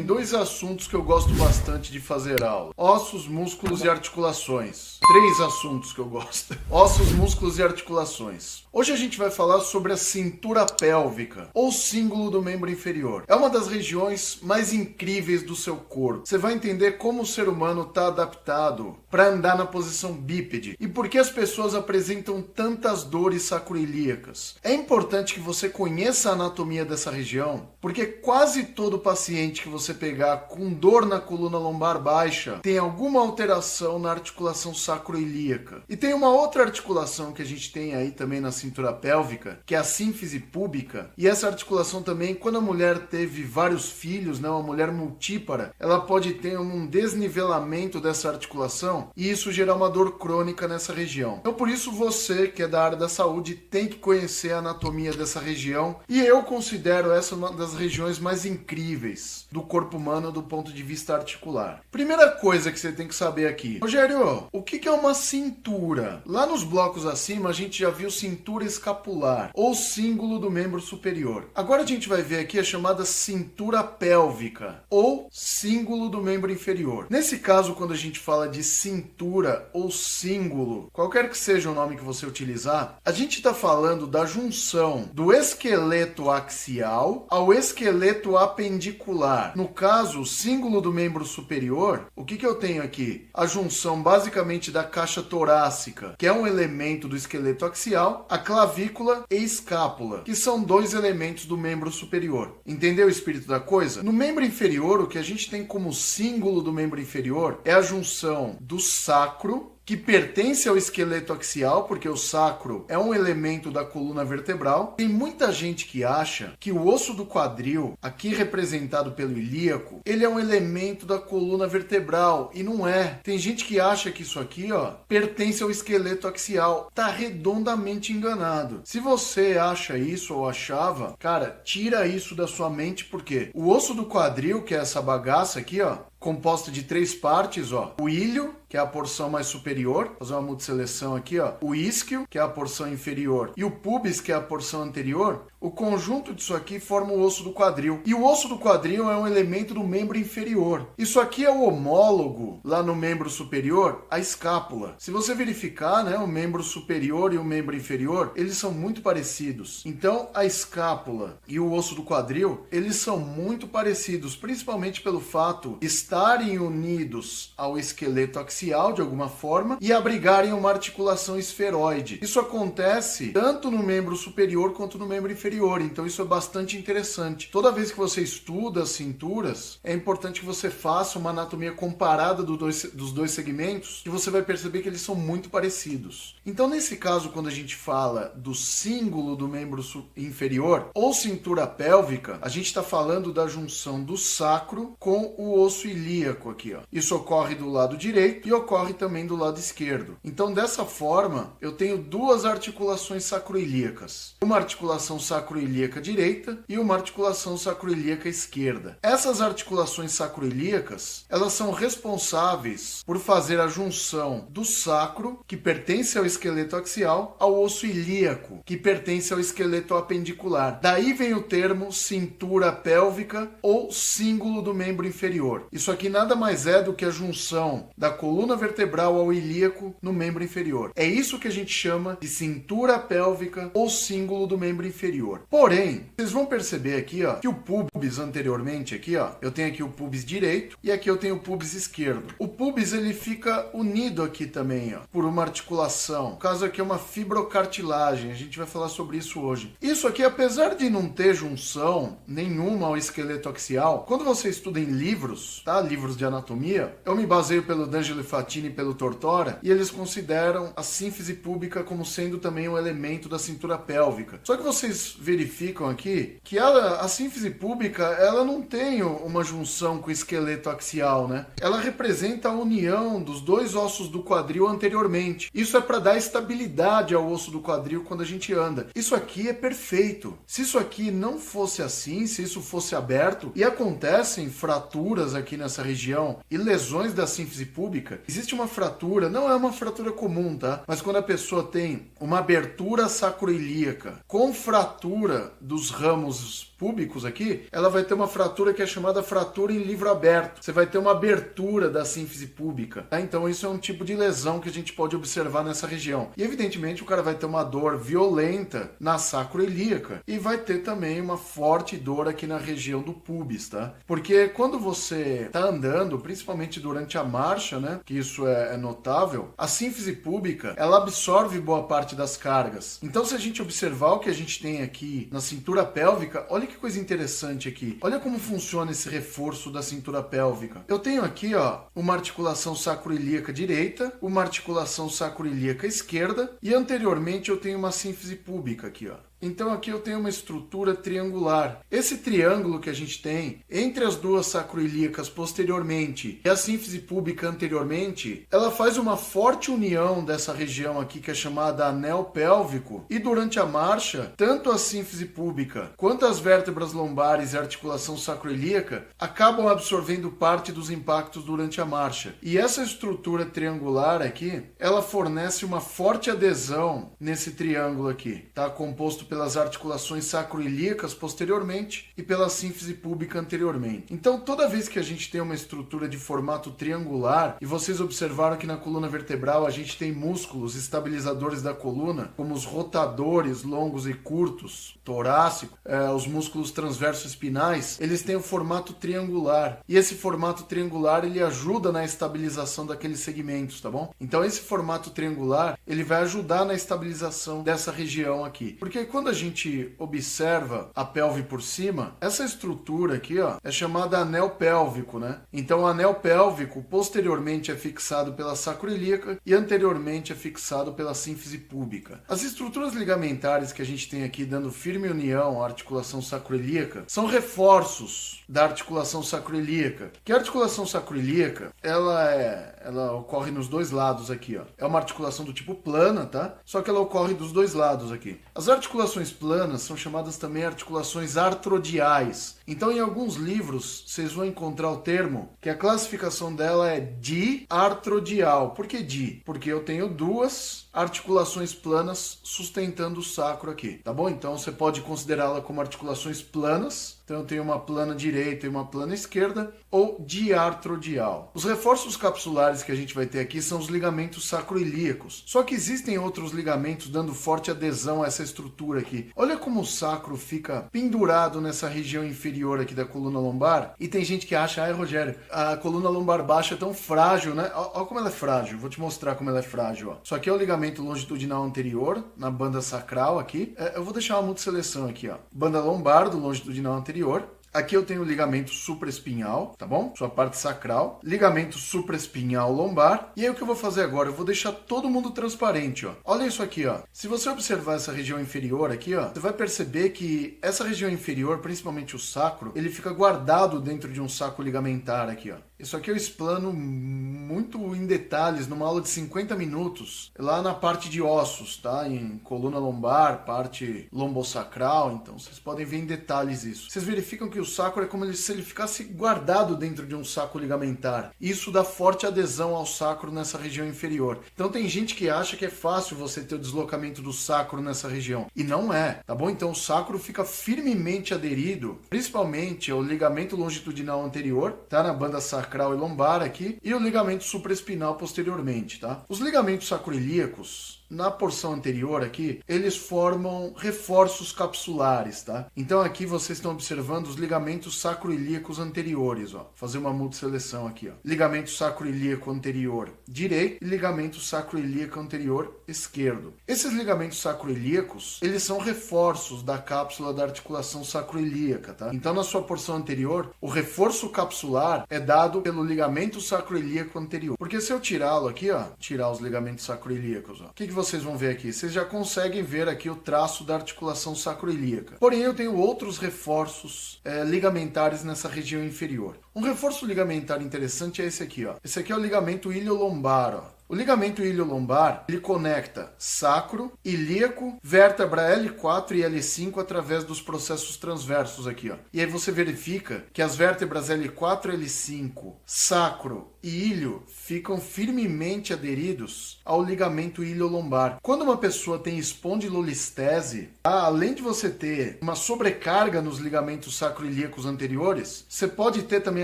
tem dois assuntos que eu gosto bastante de fazer aula: ossos, músculos e articulações. Três assuntos que eu gosto: ossos, músculos e articulações. Hoje a gente vai falar sobre a cintura pélvica, ou símbolo do membro inferior. É uma das regiões mais incríveis do seu corpo. Você vai entender como o ser humano está adaptado para andar na posição bípede e por que as pessoas apresentam tantas dores sacroiliacas. É importante que você conheça a anatomia dessa região, porque quase todo paciente que você pegar com dor na coluna lombar baixa tem alguma alteração na articulação sacroilíaca. E tem uma outra articulação que a gente tem aí também na cintura pélvica, que é a sínfise púbica, e essa articulação também, quando a mulher teve vários filhos, né, uma mulher multípara, ela pode ter um desnivelamento dessa articulação e isso gerar uma dor crônica nessa região. Então por isso você, que é da área da saúde, tem que conhecer a anatomia dessa região, e eu considero essa uma das regiões mais incríveis do corpo humano do ponto de vista articular. Primeira coisa que você tem que saber aqui: Rogério, o que é uma cintura? Lá nos blocos acima a gente já viu cintura escapular, ou símbolo do membro superior. Agora a gente vai ver aqui a chamada cintura pélvica, ou símbolo do membro inferior. Nesse caso, quando a gente fala de cintura ou símbolo, qualquer que seja o nome que você utilizar, a gente está falando da junção do esqueleto axial ao esqueleto apendicular. No caso, o símbolo do membro superior, o que eu tenho aqui? A junção basicamente da caixa torácica, que é um elemento do esqueleto axial, a clavícula e escápula, que são dois elementos do membro superior. Entendeu o espírito da coisa? No membro inferior, o que a gente tem como símbolo do membro inferior é a junção do sacro, que pertence ao esqueleto axial, porque o sacro é um elemento da coluna vertebral. Tem muita gente que acha que o osso do quadril, aqui representado pelo ilíaco, ele é um elemento da coluna vertebral, e não é. Tem gente que acha que isso aqui, pertence ao esqueleto axial. Tá redondamente enganado. Se você acha isso ou achava, cara, tira isso da sua mente, porque o osso do quadril, que é essa bagaça aqui, composta de três partes, o ilho, que é a porção mais superior, vou fazer uma multisseleção aqui, o isquio, que é a porção inferior, e o pubis, que é a porção anterior. O conjunto disso aqui forma o osso do quadril. E o osso do quadril é um elemento do membro inferior. Isso aqui é o homólogo, lá no membro superior, a escápula. Se você verificar, né, o membro superior e o membro inferior, eles são muito parecidos. Então, a escápula e o osso do quadril, eles são muito parecidos, principalmente pelo fato de estarem unidos ao esqueleto axial de alguma forma e abrigarem uma articulação esferoide. Isso acontece tanto no membro superior quanto no membro inferior. Então isso é bastante interessante. Toda vez que você estuda as cinturas, é importante que você faça uma anatomia comparada dos dois segmentos, que você vai perceber que eles são muito parecidos. Então nesse caso, quando a gente fala do símbolo do membro inferior ou cintura pélvica, a gente está falando da junção do sacro com o osso ilíaco aqui. Isso ocorre do lado direito e ocorre também do lado esquerdo. Então dessa forma, eu tenho duas articulações sacroilíacas. Uma articulação sacroilíaca direita e uma articulação sacroilíaca esquerda. Essas articulações sacroilíacas, elas são responsáveis por fazer a junção do sacro, que pertence ao esqueleto axial, ao osso ilíaco, que pertence ao esqueleto apendicular. Daí vem o termo cintura pélvica ou símbolo do membro inferior. Isso aqui nada mais é do que a junção da coluna vertebral ao ilíaco no membro inferior. É isso que a gente chama de cintura pélvica ou símbolo do membro inferior. Porém, vocês vão perceber aqui, que o pubis anteriormente aqui, eu tenho aqui o pubis direito e aqui eu tenho o pubis esquerdo. O pubis, ele fica unido aqui também, por uma articulação. No caso aqui é uma fibrocartilagem, a gente vai falar sobre isso hoje. Isso aqui, apesar de não ter junção nenhuma ao esqueleto axial, quando você estuda em livros, tá? Livros de anatomia, eu me baseio pelo D'Angelo Fatini e pelo Tortora, e eles consideram a sínfise púbica como sendo também um elemento da cintura pélvica. Só que vocês verificam aqui que a sínfise púbica, ela não tem uma junção com o esqueleto axial, né? Ela representa a união dos dois ossos do quadril anteriormente. Isso é para dar estabilidade ao osso do quadril quando a gente anda. Isso aqui é perfeito. Se isso aqui não fosse assim, se isso fosse aberto, e acontecem fraturas aqui nessa região e lesões da sínfise púbica, existe uma fratura, não é uma fratura comum, tá? Mas quando a pessoa tem uma abertura sacroilíaca com fratura dos ramos púbicos aqui, ela vai ter uma fratura que é chamada fratura em livro aberto. Você vai ter uma abertura da sínfise púbica, tá? Então isso é um tipo de lesão que a gente pode observar nessa região. E evidentemente o cara vai ter uma dor violenta na sacroiliaca e vai ter também uma forte dor aqui na região do pubis, tá? Porque quando você tá andando, principalmente durante a marcha, né, que isso é notável, a sínfise púbica, ela absorve boa parte das cargas. Então se a gente observar o que a gente tem aqui na cintura pélvica, olha que coisa interessante aqui. Olha como funciona esse reforço da cintura pélvica. Eu tenho aqui, ó, uma articulação sacroiliaca direita, uma articulação sacroiliaca esquerda e anteriormente eu tenho uma sínfise púbica aqui, ó. Então aqui eu tenho uma estrutura triangular. Esse triângulo que a gente tem entre as duas sacroiliacas posteriormente e a sínfise púbica anteriormente, ela faz uma forte união dessa região aqui que é chamada anel pélvico, e durante a marcha, tanto a sínfise púbica quanto as vértebras lombares e a articulação sacroiliaca acabam absorvendo parte dos impactos durante a marcha. E essa estrutura triangular aqui, ela fornece uma forte adesão nesse triângulo aqui, tá? Composto pelas articulações sacroiliacas posteriormente e pela sínfise púbica anteriormente. Então, toda vez que a gente tem uma estrutura de formato triangular, e vocês observaram que na coluna vertebral a gente tem músculos estabilizadores da coluna, como os rotadores longos e curtos, torácico, os músculos transversos espinais, eles têm o formato triangular. E esse formato triangular, ele ajuda na estabilização daqueles segmentos, tá bom? Então, esse formato triangular, ele vai ajudar na estabilização dessa região aqui. Porque quando a gente observa a pelve por cima, essa estrutura aqui, ó, é chamada anel pélvico, né? Então o anel pélvico posteriormente é fixado pela sacroiliaca e anteriormente é fixado pela sínfise púbica. As estruturas ligamentares que a gente tem aqui dando firme união à articulação sacroiliaca são reforços da articulação sacroiliaca. Que a articulação sacroiliaca, ela ocorre nos dois lados aqui, ó. É uma articulação do tipo plana, tá? Só que ela ocorre dos dois lados aqui. As articulações planas são chamadas também articulações artrodiais. Então, em alguns livros, vocês vão encontrar o termo que a classificação dela é diartrodial. Por que di? Porque eu tenho duas articulações planas sustentando o sacro aqui, tá bom? Então, você pode considerá-la como articulações planas. Então, eu tenho uma plana direita e uma plana esquerda, ou diartrodial. Os reforços capsulares que a gente vai ter aqui são os ligamentos sacroilíacos. Só que existem outros ligamentos dando forte adesão a essa estrutura aqui. Olha como o sacro fica pendurado nessa região inferior aqui da coluna lombar. E tem gente que acha, Rogério, a coluna lombar baixa é tão frágil, né? Olha como ela é frágil. Vou te mostrar como ela é frágil, ó. Isso aqui é o ligamento longitudinal anterior, na banda sacral aqui. Eu vou deixar uma multisseleção aqui, ó. Banda lombar do longitudinal anterior. Aqui eu tenho o ligamento supraespinhal, tá bom? Sua parte sacral. Ligamento supraespinhal lombar. E aí o que eu vou fazer agora? Eu vou deixar todo mundo transparente, ó. Olha isso aqui, ó. Se você observar essa região inferior aqui, ó, você vai perceber que essa região inferior, principalmente o sacro, ele fica guardado dentro de um saco ligamentar aqui, ó. Isso aqui eu explano muito em detalhes numa aula de 50 minutos, lá na parte de ossos, tá? Em coluna lombar, parte lombosacral, então vocês podem ver em detalhes isso. Vocês verificam que o sacro é como se ele ficasse guardado dentro de um saco ligamentar. Isso dá forte adesão ao sacro nessa região inferior. Então tem gente que acha que é fácil você ter o deslocamento do sacro nessa região. E não é, tá bom? Então o sacro fica firmemente aderido, principalmente ao ligamento longitudinal anterior, tá? Na banda sacral e lombar aqui, e o ligamento supraespinal posteriormente, tá? Os ligamentos sacroilíacos, na porção anterior aqui, eles formam reforços capsulares, tá? Então aqui vocês estão observando os ligamentos sacroilíacos anteriores, ó. Fazer uma multisseleção aqui, ó. Ligamento sacroilíaco anterior direito e ligamento sacroilíaco anterior esquerdo. Esses ligamentos sacroilíacos, eles são reforços da cápsula da articulação sacroilíaca, tá? Então na sua porção anterior, o reforço capsular é dado pelo ligamento sacroilíaco anterior. Porque se eu tirá-lo aqui, ó, tirar os ligamentos sacroilíacos, ó, o que vocês vão ver aqui? Vocês já conseguem ver aqui o traço da articulação sacroilíaca. Porém, eu tenho outros reforços ligamentares nessa região inferior. Um reforço ligamentar interessante é esse aqui, ó. Esse aqui é o ligamento iliolombar, ó. O ligamento ilho-lombar, ele conecta sacro, ilíaco, vértebra L4 e L5 através dos processos transversos aqui, ó. E aí você verifica que as vértebras L4, L5, sacro e ilho ficam firmemente aderidos ao ligamento ilho-lombar. Quando uma pessoa tem espondilolistese, além de você ter uma sobrecarga nos ligamentos sacroiliacos anteriores, você pode ter também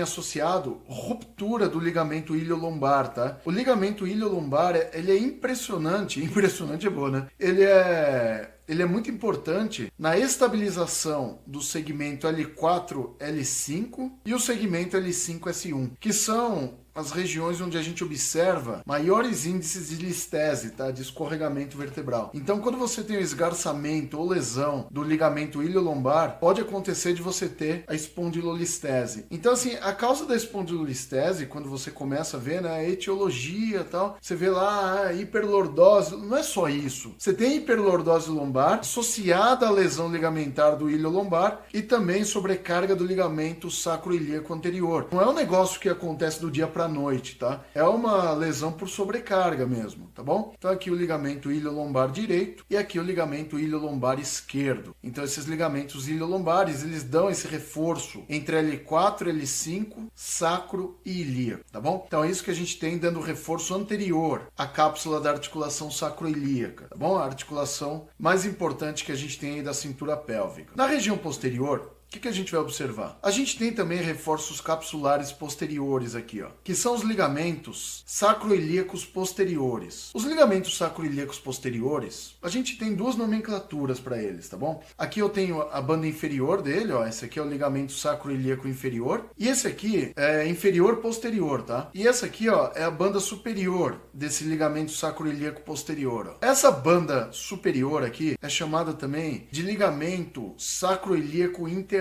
associado ruptura do ligamento ilho-lombar, tá? O ligamento ilho-lombar, ele é impressionante. Impressionante é boa, né? Ele é muito importante na estabilização do segmento L4, L5 e o segmento L5, S1, que são as regiões onde a gente observa maiores índices de listese, tá? De escorregamento vertebral. Então, quando você tem o esgarçamento ou lesão do ligamento ilho-lombar, pode acontecer de você ter a espondilolistese. Então, assim, a causa da espondilolistese, quando você começa a ver, né, a etiologia e tal, você vê lá hiperlordose, não é só isso. Você tem hiperlordose lombar associada à lesão ligamentar do ilho lombar e também sobrecarga do ligamento sacroiliaco anterior. Não é um negócio que acontece do dia para noite, tá? É uma lesão por sobrecarga mesmo, tá bom? Então aqui o ligamento ilho-lombar direito e aqui o ligamento ilho-lombar esquerdo. Então esses ligamentos ilho-lombares, eles dão esse reforço entre L4, L5, sacro e ilíaco, tá bom? Então é isso que a gente tem dando reforço anterior à cápsula da articulação sacroilíaca, tá bom? A articulação mais importante que a gente tem aí da cintura pélvica. Na região posterior, o que a gente vai observar? A gente tem também reforços capsulares posteriores aqui, ó, que são os ligamentos sacroilíacos posteriores. Os ligamentos sacroilíacos posteriores, a gente tem duas nomenclaturas para eles, tá bom? Aqui eu tenho a banda inferior dele, ó, esse aqui é o ligamento sacroilíaco inferior, e esse aqui é inferior posterior, tá? E essa aqui, ó, é a banda superior desse ligamento sacroilíaco posterior, ó. Essa banda superior aqui é chamada também de ligamento sacroilíaco interósseo,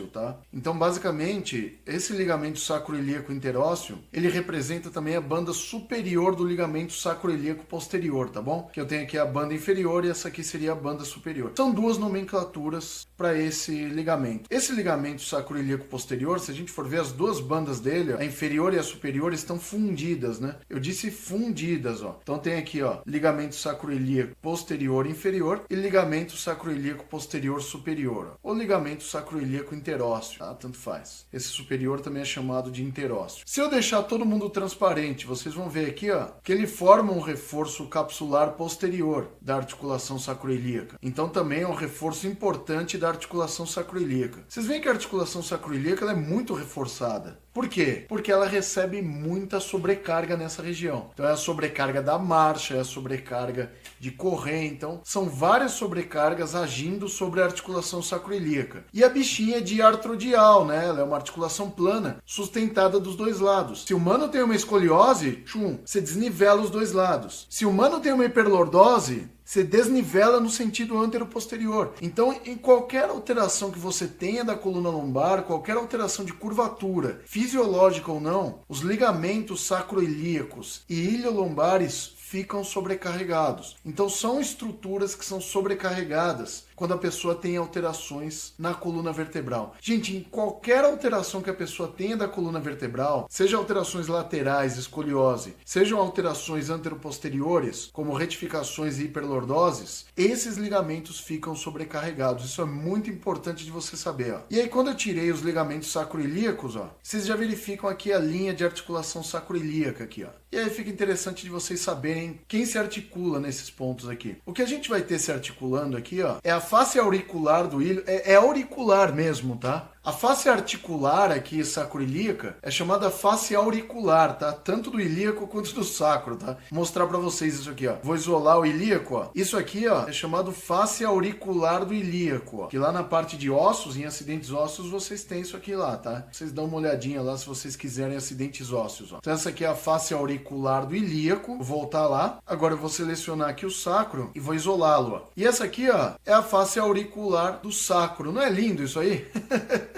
tá? Então, basicamente, esse ligamento sacroilíaco interósseo, ele representa também a banda superior do ligamento sacroilíaco posterior, tá bom? Que eu tenho aqui a banda inferior e essa aqui seria a banda superior. São duas nomenclaturas para esse ligamento. Esse ligamento sacroilíaco posterior, se a gente for ver as duas bandas dele, a inferior e a superior estão fundidas, né? Eu disse fundidas, ó. Então tem aqui, ó, ligamento sacroilíaco posterior inferior e ligamento sacroilíaco posterior superior, ó. O ligamento sacroilíaco interósseo, tá? Tanto faz. Esse superior também é chamado de interósseo. Se eu deixar todo mundo transparente, vocês vão ver aqui, ó, que ele forma um reforço capsular posterior da articulação sacroilíaca. Então também é um reforço importante da articulação sacroilíaca. Vocês veem que a articulação sacroilíaca ela é muito reforçada. Por quê? Porque ela recebe muita sobrecarga nessa região. Então é a sobrecarga da marcha, é a sobrecarga de correr. Então são várias sobrecargas agindo sobre a articulação sacroilíaca. E a bichinha é diartrodial, né? Ela é uma articulação plana, sustentada dos dois lados. Se o humano tem uma escoliose, você desnivela os dois lados. Se o humano tem uma hiperlordose, você desnivela no sentido antero-posterior. Então, em qualquer alteração que você tenha da coluna lombar, qualquer alteração de curvatura, fisiológica ou não, os ligamentos sacroilíacos e ilho-lombares ficam sobrecarregados. Então, são estruturas que são sobrecarregadas quando a pessoa tem alterações na coluna vertebral. Gente, em qualquer alteração que a pessoa tenha da coluna vertebral, seja alterações laterais, escoliose, sejam alterações anteroposteriores, como retificações e hiperlordoses, esses ligamentos ficam sobrecarregados. Isso é muito importante de você saber, ó. E aí, quando eu tirei os ligamentos sacroilíacos, ó, vocês já verificam aqui a linha de articulação sacroilíaca aqui, ó. E aí fica interessante de vocês saberem quem se articula nesses pontos aqui. O que a gente vai ter se articulando aqui, ó, é a face auricular do ilho, é auricular mesmo, tá? A face articular aqui, sacroilíaca, é chamada face auricular, tá? Tanto do ilíaco quanto do sacro, tá? Vou mostrar pra vocês isso aqui, ó. Vou isolar o ilíaco, ó. Isso aqui, ó, é chamado face auricular do ilíaco, ó. Que lá na parte de ossos, em acidentes ósseos, vocês têm isso aqui lá, tá? Vocês dão uma olhadinha lá se vocês quiserem acidentes ósseos, ó. Então essa aqui é a face auricular do ilíaco. Vou voltar lá. Agora eu vou selecionar aqui o sacro e vou isolá-lo, ó. E essa aqui, ó, é a face auricular do sacro. Não é lindo isso aí?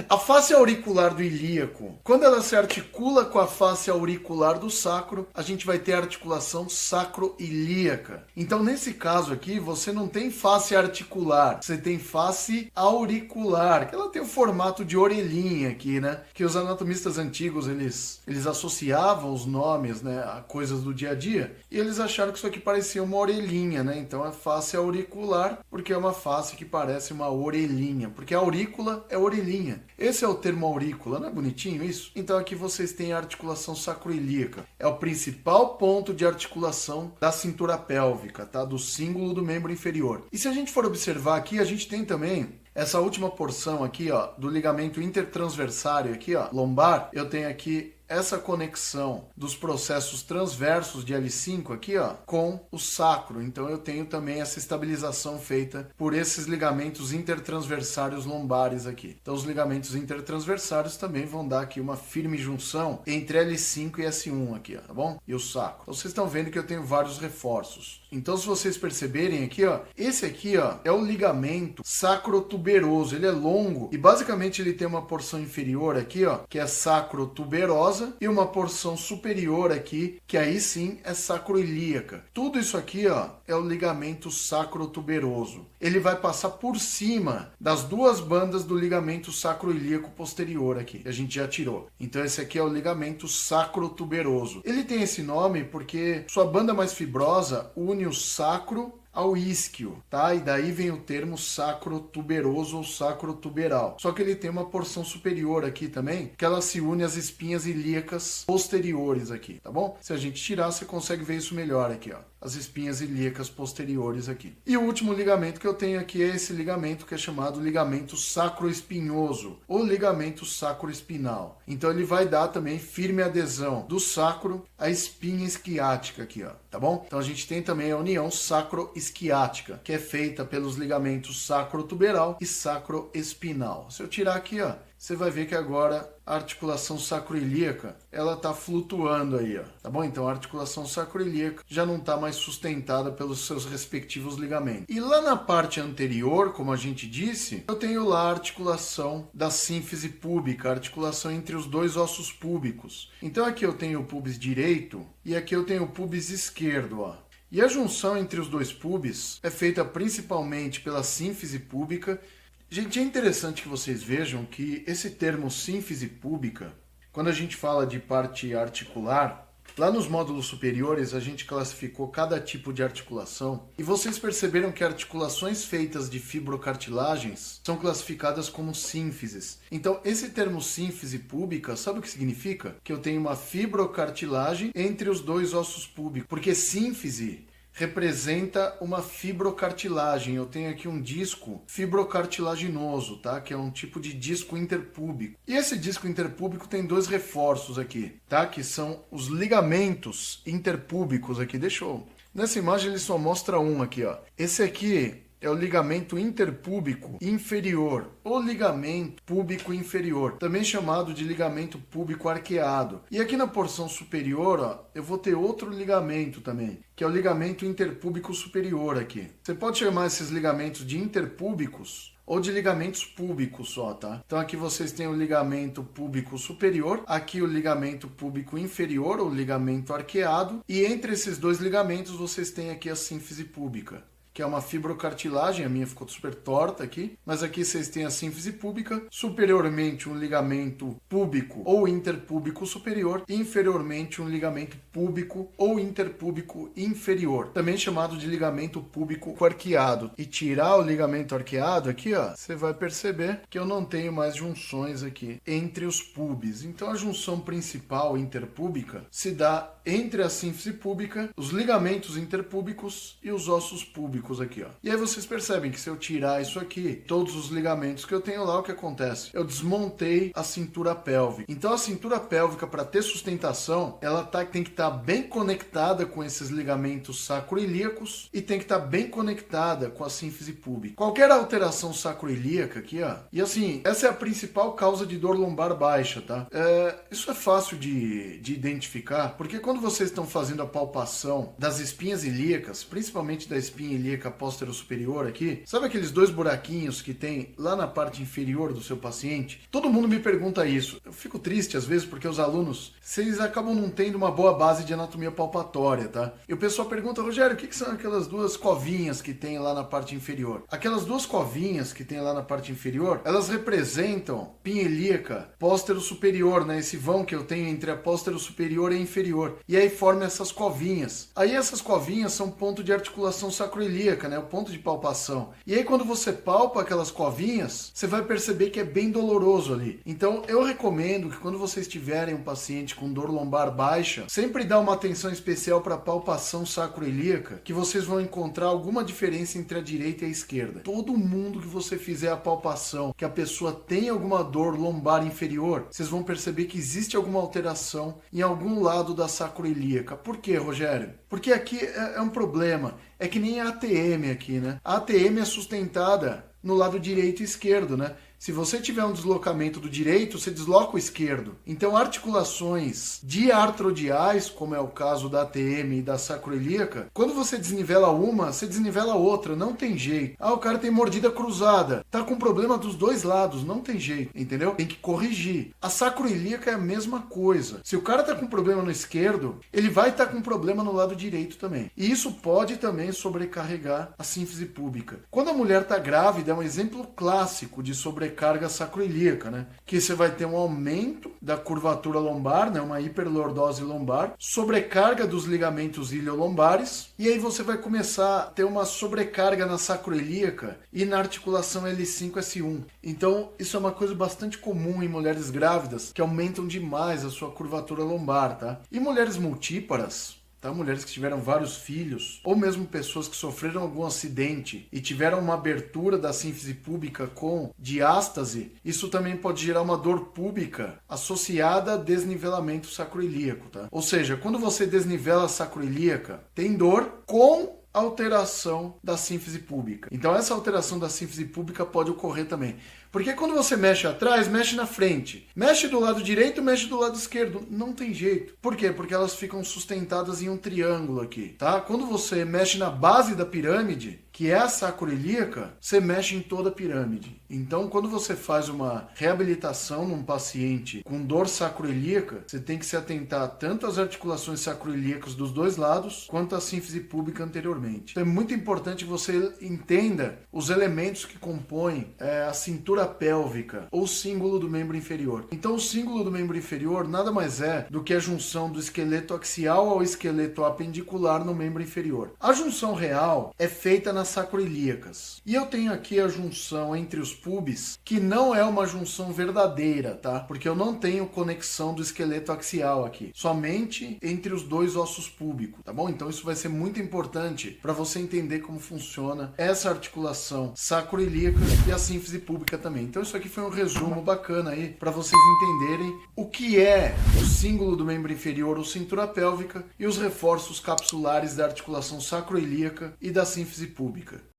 A face auricular do ilíaco, quando ela se articula com a face auricular do sacro, a gente vai ter a articulação sacroilíaca. Então, nesse caso aqui, você não tem face articular, você tem face auricular, que ela tem o formato de orelhinha aqui, né? Que os anatomistas antigos, eles associavam os nomes, né, a coisas do dia a dia, e eles acharam que isso aqui parecia uma orelhinha, né? Então, a face auricular, porque é uma face que parece uma orelhinha, porque a aurícula é orelhinha. Esse é o termo aurícula, não é bonitinho isso? Então aqui vocês têm a articulação sacroilíaca. É o principal ponto de articulação da cintura pélvica, tá? Do cíngulo do membro inferior. E se a gente for observar aqui, a gente tem também essa última porção aqui, ó, do ligamento intertransversário aqui, ó, lombar. Eu tenho aqui essa conexão dos processos transversos de L5 aqui, ó, com o sacro. Então eu tenho também essa estabilização feita por esses ligamentos intertransversários lombares aqui. Então os ligamentos intertransversários também vão dar aqui uma firme junção entre L5 e S1 aqui, ó, tá bom? E o sacro. Então vocês estão vendo que eu tenho vários reforços. Então se vocês perceberem aqui, ó, esse aqui, ó, é o ligamento sacrotuberoso. Ele é longo e basicamente ele tem uma porção inferior aqui, ó, que é sacrotuberosa, e uma porção superior aqui, que aí sim é sacroilíaca. Tudo isso aqui, ó, é o ligamento sacrotuberoso. Ele vai passar por cima das duas bandas do ligamento sacroilíaco posterior aqui, que a gente já tirou. Então esse aqui é o ligamento sacrotuberoso. Ele tem esse nome porque sua banda mais fibrosa une o sacro ao isquio, tá? E daí vem o termo sacrotuberoso ou sacrotuberal. Só que ele tem uma porção superior aqui também, que ela se une às espinhas ilíacas posteriores aqui, tá bom? Se a gente tirar, você consegue ver isso melhor aqui, ó. As espinhas ilíacas posteriores aqui. E o último ligamento que eu tenho aqui é esse ligamento que é chamado ligamento sacroespinhoso ou ligamento sacroespinal. Então ele vai dar também firme adesão do sacro à espinha isquiática aqui, ó, tá bom? Então a gente tem também a união sacroisquiática, que é feita pelos ligamentos sacrotuberal e sacroespinal. Se eu tirar aqui, ó, você vai ver que agora a articulação sacroilíaca, ela está flutuando aí, ó, tá bom? Então a articulação sacroilíaca já não está mais sustentada pelos seus respectivos ligamentos. E lá na parte anterior, como a gente disse, eu tenho lá a articulação da sínfise púbica, a articulação entre os dois ossos púbicos. Então aqui eu tenho o púbis direito e aqui eu tenho o púbis esquerdo, ó. E a junção entre os dois púbis é feita principalmente pela sínfise púbica. Gente, é interessante que vocês vejam que esse termo sínfise púbica, quando a gente fala de parte articular, lá nos módulos superiores a gente classificou cada tipo de articulação e vocês perceberam que articulações feitas de fibrocartilagens são classificadas como sínfises. Então, esse termo sínfise púbica, sabe o que significa? Que eu tenho uma fibrocartilagem entre os dois ossos púbicos, porque sínfise representa uma fibrocartilagem. Eu tenho aqui um disco fibrocartilaginoso, tá? Que é um tipo de disco interpúbico. E esse disco interpúbico tem dois reforços aqui, tá? Que são os ligamentos interpúbicos aqui. Nessa imagem ele só mostra um aqui, ó. Esse aqui é o ligamento interpúbico inferior, ou ligamento púbico inferior, também chamado de ligamento púbico arqueado. E aqui na porção superior, ó, eu vou ter outro ligamento também, que é o ligamento interpúbico superior aqui. Você pode chamar esses ligamentos de interpúbicos ou de ligamentos púbicos só, tá? Então aqui vocês têm o ligamento púbico superior, aqui o ligamento púbico inferior, ou ligamento arqueado, e entre esses dois ligamentos vocês têm aqui a sínfise púbica, que é uma fibrocartilagem. A minha ficou super torta aqui, mas aqui vocês têm a sínfise púbica, superiormente um ligamento púbico ou interpúbico superior, e inferiormente um ligamento púbico ou interpúbico inferior, também chamado de ligamento púbico arqueado. E tirar o ligamento arqueado aqui, ó, você vai perceber que eu não tenho mais junções aqui entre os pubis. Então a junção principal interpúbica se dá entre a sínfise púbica, os ligamentos interpúbicos e os ossos púbicos aqui, ó. E aí vocês percebem que se eu tirar isso aqui, todos os ligamentos que eu tenho lá, o que acontece? Eu desmontei a cintura pélvica. Então a cintura pélvica, para ter sustentação, ela tem que estar bem conectada com esses ligamentos sacroilíacos e tem que estar bem conectada com a sínfise púbica. Qualquer alteração sacroilíaca aqui, ó, e assim, essa é a principal causa de dor lombar baixa, tá? Isso é fácil de identificar, porque quando vocês estão fazendo a palpação das espinhas ilíacas, principalmente da espinha ilíaca sacroilíaca posterior-superior aqui, sabe aqueles dois buraquinhos que tem lá na parte inferior do seu paciente? Todo mundo me pergunta isso. Eu fico triste às vezes porque os alunos, eles acabam não tendo uma boa base de anatomia palpatória, tá? E o pessoal pergunta, Rogério, o que são aquelas duas covinhas que tem lá na parte inferior? Aquelas duas covinhas que tem lá na parte inferior, elas representam pinha ilíaca posterior-superior, né? Esse vão que eu tenho entre a posterior-superior e a inferior. E aí forma essas covinhas. Aí essas covinhas são ponto de articulação sacroilíaca, né? O ponto de palpação. E aí quando você palpa aquelas covinhas, você vai perceber que é bem doloroso ali. Então eu recomendo que quando vocês tiverem um paciente com dor lombar baixa, sempre dá uma atenção especial para a palpação sacroilíaca, que vocês vão encontrar alguma diferença entre a direita e a esquerda. Todo mundo que você fizer a palpação, que a pessoa tem alguma dor lombar inferior, vocês vão perceber que existe alguma alteração em algum lado da sacroilíaca. Por quê, Rogério? Porque aqui é um problema. É que nem a ATM aqui, né? A ATM é sustentada no lado direito e esquerdo, né? Se você tiver um deslocamento do direito, você desloca o esquerdo. Então, articulações diartrodiais, como é o caso da ATM e da sacroilíaca, quando você desnivela uma, você desnivela a outra, não tem jeito. Ah, o cara tem mordida cruzada, tá com problema dos dois lados, não tem jeito, entendeu? Tem que corrigir. A sacroilíaca é a mesma coisa. Se o cara tá com problema no esquerdo, ele vai estar com problema no lado direito também. E isso pode também sobrecarregar a sínfise púbica. Quando a mulher tá grávida, é um exemplo clássico de sobrecarga sacroilíaca, né? Que você vai ter um aumento da curvatura lombar, né? Uma hiperlordose lombar, sobrecarga dos ligamentos iliolombares, e aí você vai começar a ter uma sobrecarga na sacroilíaca e na articulação L5-S1. Então, isso é uma coisa bastante comum em mulheres grávidas, que aumentam demais a sua curvatura lombar, tá? E mulheres multíparas, tá? Mulheres que tiveram vários filhos, ou mesmo pessoas que sofreram algum acidente e tiveram uma abertura da sínfise púbica com diástase, isso também pode gerar uma dor púbica associada a desnivelamento sacroilíaco, tá? Ou seja, quando você desnivela a sacroilíaca, tem dor com alteração da sínfise púbica. Então essa alteração da sínfise púbica pode ocorrer também. Porque quando você mexe atrás, mexe na frente. Mexe do lado direito, mexe do lado esquerdo. Não tem jeito. Por quê? Porque elas ficam sustentadas em um triângulo aqui, tá? Quando você mexe na base da pirâmide, que é a sacroilíaca, você mexe em toda a pirâmide. Então, quando você faz uma reabilitação num paciente com dor sacroilíaca, você tem que se atentar tanto às articulações sacroilíacas dos dois lados, quanto à sínfise púbica anteriormente. Então, é muito importante que você entenda os elementos que compõem a cintura pélvica, ou símbolo do membro inferior. Então, o símbolo do membro inferior nada mais é do que a junção do esqueleto axial ao esqueleto apendicular no membro inferior. A junção real é feita nas sacroilíacas. E eu tenho aqui a junção entre os pubis, que não é uma junção verdadeira, tá? Porque eu não tenho conexão do esqueleto axial aqui, somente entre os dois ossos púbicos, tá bom? Então isso vai ser muito importante para você entender como funciona essa articulação sacroilíaca e a sínfise púbica também. Então isso aqui foi um resumo bacana aí para vocês entenderem o que é o símbolo do membro inferior ou cintura pélvica e os reforços capsulares da articulação sacroilíaca e da sínfise púbica.